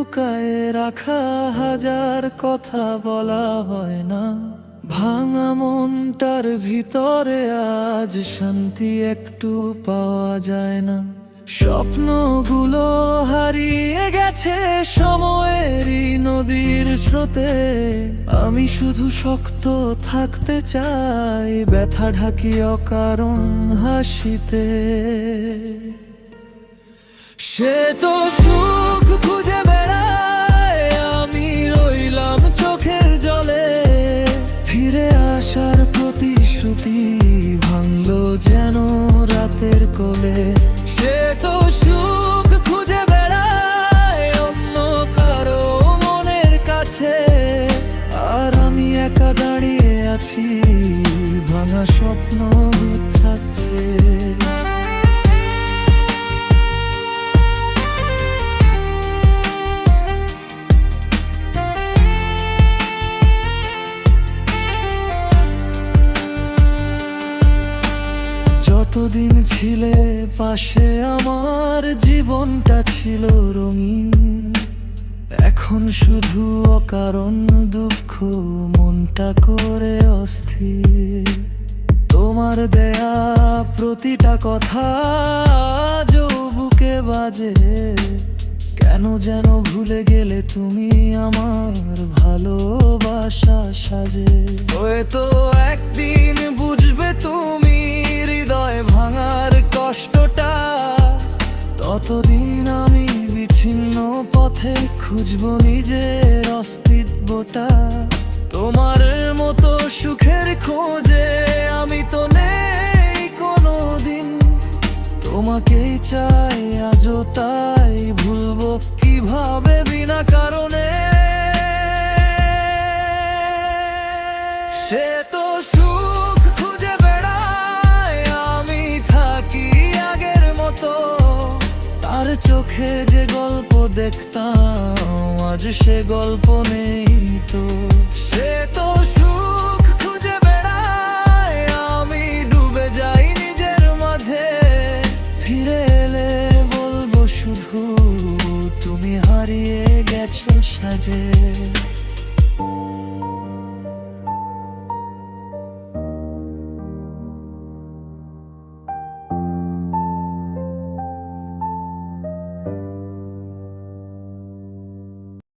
লুকায়ে রাখা হাজার কথা বলা হয় না। ভাঙা মনটার ভিতরে আজ শান্তি একটু পাওয়া যায় না। স্বপ্নগুলো হারিয়ে গেছে সময়েরই নদীর স্রোতে। আমি শুধু শক্ত থাকতে চাই, ব্যথা ঢাকি অকারণ হাসিতে। সে তো সুখ খুঁজে বেড়ায়, আমি রইলাম চোখের জলে। ফিরে আসার প্রতিশ্রুতি ভাঙলো যেন রাতের কোলে। সে তো সুখ খুঁজে বেড়ায় অন্য কারো মনের কাছে, আর আমি একা দাঁড়িয়ে আছি ভাঙা স্বপ্ন গুছাচ্ছে। যতদিন ছিলে পাশে আমার জীবনটা ছিল রঙিন। এখন শুধু অকারণ দুঃখ মনটা করে অস্থির। তোমার দেয়া প্রতিটা কথা আজও বুকে বাজে। কেন যেন ভুলে গেলে তুমি আমার ভালোবাসা সাজে। হয়তো একদিন বুঝবে তুমি হৃদয় ভাঙার কষ্টটা। ততদিন আমি বিচ্ছিন্ন পথে খুঁজবো নিজের অস্তিত্বটা। তোমার মতো সুখের খোঁজে আমি তো নেই কোনোদিন। তোমাকেই চাই আজও, তাই ভুলবো কিভাবে বিনা কারণে। সে তো সুখ খুঁজে বেড়ায়, আমি থাকি আগের মতো। তার চোখে যে গল্প দেখতাম আজ সে গল্প নেই তো। সে তো সুখ খুঁজে বেড়ায়, আমি ডুবে যাই নিজের মাঝে। ফিরে এলে বলবো শুধু তুমি হারিয়ে গেছো সাজে।